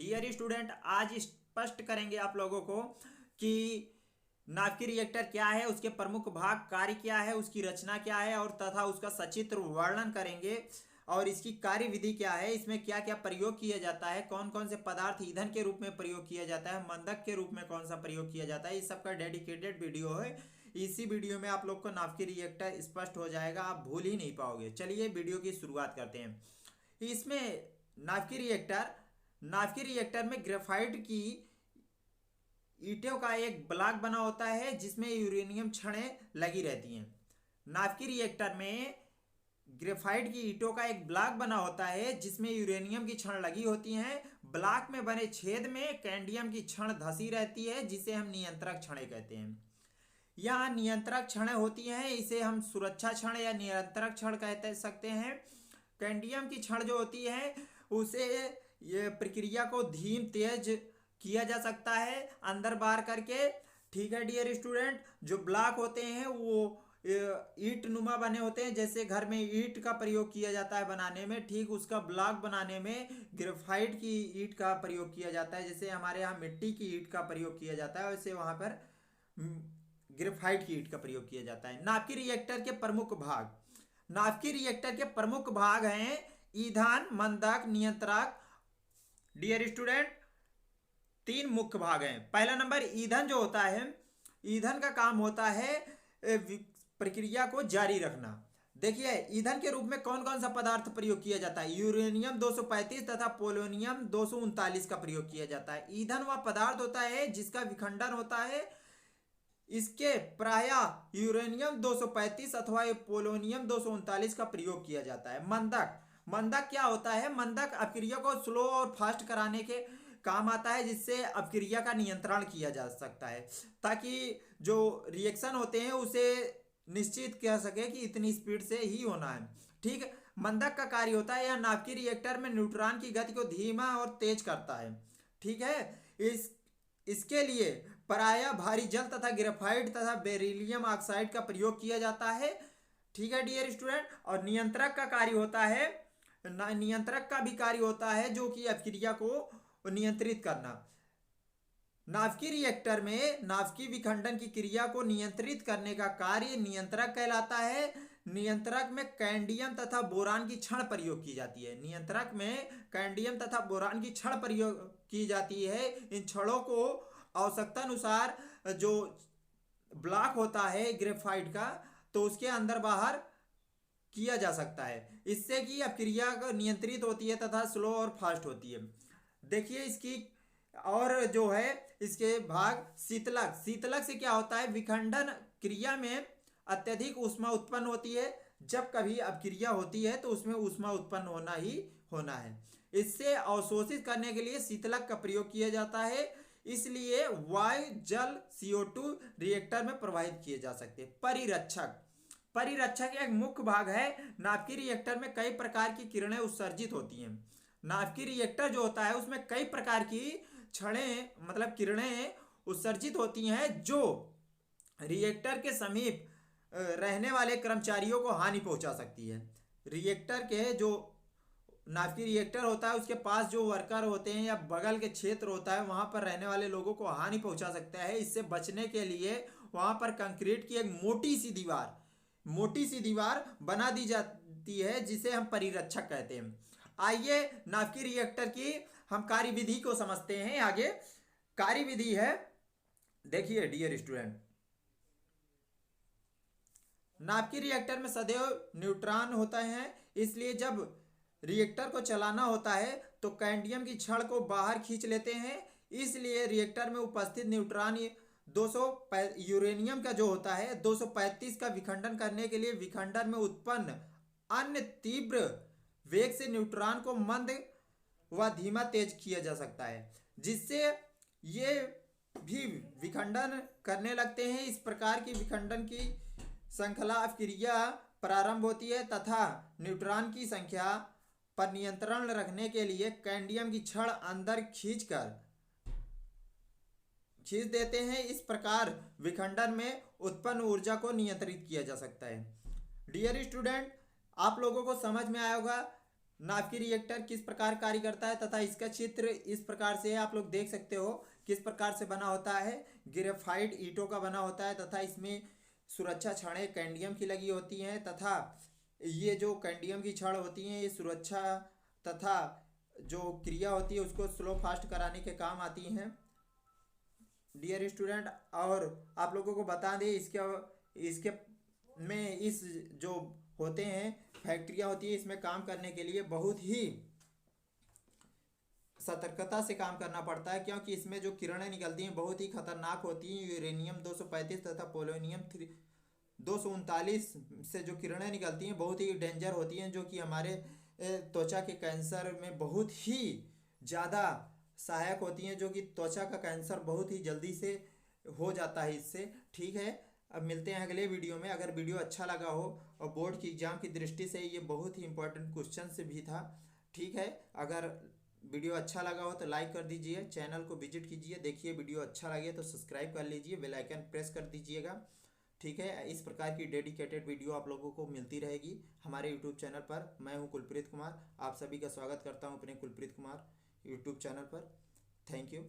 Dear student, आज स्पष्ट करेंगे आप लोगों को कि नाभिकीय रिएक्टर क्या है, उसके प्रमुख भाग, कार्य क्या है, उसकी रचना क्या है और तथा उसका सचित्र वर्णन करेंगे और इसकी कार्य विधि क्या है, इसमें क्या क्या प्रयोग किया जाता है, कौन कौन से पदार्थ ईंधन के रूप में प्रयोग किया जाता है, मंदक के रूप में कौन सा प्रयोग किया जाता है। इस सब का डेडिकेटेड वीडियो है। इसी वीडियो में आप लोग को नाभिकीय रिएक्टर स्पष्ट हो जाएगा, आप भूल ही नहीं पाओगे। चलिए वीडियो की शुरुआत करते हैं। इसमें नाभिकीय रिएक्टर में ग्रेफाइट की ईंटों का एक ब्लॉक बना होता है जिसमें यूरेनियम छड़ें लगी रहती हैं। नाभिकीय रिएक्टर में ग्रेफाइट की ईंटों का एक ब्लॉक बना होता है जिसमें यूरेनियम की छड़ लगी होती हैं। ब्लॉक में बने छेद में कैडमियम की छड़ धसी रहती है जिसे हम नियंत्रक छड़ें कहते हैं। यहाँ नियंत्रक छड़ें होती हैं, इसे हम सुरक्षा छड़ या नियंत्रक छड़ कहते सकते हैं। कैडमियम की छड़ जो होती है उसे ये प्रक्रिया को धीम तेज किया जा सकता है अंदर बाहर करके। ठीक है डियर स्टूडेंट, जो ब्लॉक होते हैं वो ईंट नुमा बने होते हैं, जैसे घर में ईंट का प्रयोग किया जाता है बनाने में, ठीक उसका ब्लॉक बनाने में ग्रेफाइट की ईंट का प्रयोग किया जाता है। जैसे हमारे यहाँ मिट्टी की ईंट का प्रयोग किया जाता है वैसे वहां पर ग्रेफाइट की ईंट का प्रयोग किया जाता है। नाभिकीय रिएक्टर के प्रमुख भाग, नाभिकीय रिएक्टर के प्रमुख भाग हैं ईंधन, मंदक, नियंत्रक। डियर स्टूडेंट, तीन मुख्य भाग हैं। पहला नंबर ईंधन जो होता है, ईंधन का काम होता है प्रक्रिया को जारी रखना। देखिए ईंधन के रूप में कौन कौन सा पदार्थ प्रयोग किया जाता है। यूरेनियम 235 तथा पोलोनियम 239 का प्रयोग किया जाता है। ईंधन वह पदार्थ होता है जिसका विखंडन होता है। इसके प्राय यूरेनियम 235 अथवा पोलोनियम 239 का प्रयोग किया जाता है। मंदक, मंदक क्या होता है? मंदक अपक्रिया को स्लो और फास्ट कराने के काम आता है जिससे अपक्रिया का नियंत्रण किया जा सकता है ताकि जो रिएक्शन होते हैं उसे निश्चित किया सके कि इतनी स्पीड से ही होना है। ठीक है, मंदक का कार्य होता है यह नाभिकीय रिएक्टर में न्यूट्रॉन की गति को धीमा और तेज करता है। ठीक है, इसके लिए प्रायः भारी जल तथा ग्रेफाइट तथा बेरिलियम ऑक्साइड का प्रयोग किया जाता है। ठीक है डियर स्टूडेंट, और नियंत्रक का कार्य होता है, नियंत्रक का भी कार्य होता है जो कि अपक्रिया को नियंत्रित करना। नाभिकीय रिएक्टर में नाभिकीय विखंडन की क्रिया को नियंत्रित करने का कार्य नियंत्रक कहलाता है। नियंत्रक में कैडमियम तथा बोरान की छड़ प्रयोग की जाती है। नियंत्रक में कैडमियम तथा बोरान की छड़ प्रयोग की जाती है। इन छड़ों को आवश्यकता अनुसार जो ब्लॉक होता है ग्रेफाइट का तो उसके अंदर बाहर किया जा सकता है, इससे कि अपक्रिया नियंत्रित होती है तथा स्लो और फास्ट होती है। देखिए इसकी और जो है इसके भाग शीतलक, शीतलक से क्या होता है? विखंडन क्रिया में अत्यधिक ऊष्मा उत्पन्न होती है। जब कभी अपक्रिया होती है तो उसमें ऊष्मा उत्पन्न होना ही होना है। इससे अवशोषित करने के लिए शीतलक का प्रयोग किया जाता है, इसलिए वायु, जल, CO2 रिएक्टर में प्रवाहित किए जा सकते हैं। परिरक्षक, परिरक्षक एक मुख्य भाग है। नाभिकीय रिएक्टर में कई प्रकार की किरणें उत्सर्जित होती हैं। नाभिकीय रिएक्टर जो होता है उसमें कई प्रकार की छड़ें मतलब किरणें उत्सर्जित होती हैं जो रिएक्टर के समीप रहने वाले कर्मचारियों को हानि पहुंचा सकती है। रिएक्टर के जो नाभिकीय रिएक्टर होता है उसके पास जो वर्कर होते हैं या बगल के क्षेत्र होता है वहां पर रहने वाले लोगों को हानि पहुंचा सकता है। इससे बचने के लिए वहां पर कंक्रीट की एक मोटी सी दीवार बना दी जाती है जिसे हम परिरक्षक कहते हैं। आइए नाभिकीय रिएक्टर की हम कार्यविधि को समझते हैं। आगे कार्यविधि है, देखिए डियर स्टूडेंट, नाभिकीय रिएक्टर में सदैव न्यूट्रॉन होता है, इसलिए जब रिएक्टर को चलाना होता है तो कैडमियम की छड़ को बाहर खींच लेते हैं। इसलिए रिएक्टर में उपस्थित न्यूट्रॉन 200 यूरेनियम का जो होता है 235 का विखंडन करने के लिए विखंडन में उत्पन्न अन्य तीव्र वेग से न्यूट्रॉन को मंद व धीमा तेज किया जा सकता है जिससे ये भी विखंडन करने लगते हैं। इस प्रकार की विखंडन की श्रृंखला अपक्रिया प्रारंभ होती है तथा न्यूट्रॉन की संख्या पर नियंत्रण रखने के लिए कैडमियम की छड़ अंदर खींच देते हैं। इस प्रकार विखंडन में उत्पन्न ऊर्जा को नियंत्रित किया जा सकता है। डियर स्टूडेंट, आप लोगों को समझ में आया होगा नाभिकीय रिएक्टर किस प्रकार कार्य करता है तथा इसका चित्र इस प्रकार से आप लोग देख सकते हो किस प्रकार से बना होता है। ग्रेफाइट ईंटों का बना होता है तथा इसमें सुरक्षा छड़ें कैंडियम की लगी होती हैं तथा ये जो कैंडियम की छड़ होती हैं ये सुरक्षा तथा जो क्रिया होती है उसको स्लो फास्ट कराने के काम आती हैं डियर स्टूडेंट। और आप लोगों को बता दें इसके इसके में इस जो होते हैं फैक्ट्रियाँ होती है इसमें काम करने के लिए बहुत ही सतर्कता से काम करना पड़ता है क्योंकि इसमें जो किरणें निकलती हैं बहुत ही खतरनाक होती हैं। यूरेनियम 235 तथा पोलोनियम 239 से जो किरणें निकलती हैं बहुत ही डेंजर होती हैं जो कि हमारे त्वचा के कैंसर में बहुत ही ज़्यादा सहायक होती हैं जो कि त्वचा का कैंसर बहुत ही जल्दी से हो जाता है इससे। ठीक है, अब मिलते हैं अगले वीडियो में। अगर वीडियो अच्छा लगा हो और बोर्ड की एग्ज़ाम की दृष्टि से ये बहुत ही इंपॉर्टेंट क्वेश्चन से भी था। ठीक है, अगर वीडियो अच्छा लगा हो तो लाइक कर दीजिए, चैनल को विजिट कीजिए, देखिए वीडियो अच्छा लगे तो सब्सक्राइब कर लीजिए, बेल आइकन प्रेस कर दीजिएगा। ठीक है, इस प्रकार की डेडिकेटेड वीडियो आप लोगों को मिलती रहेगी हमारे यूट्यूब चैनल पर। मैं हूं कुलप्रीत कुमार, आप सभी का स्वागत करता हूं अपने कुलप्रीत कुमार यूट्यूब चैनल पर। Thank you.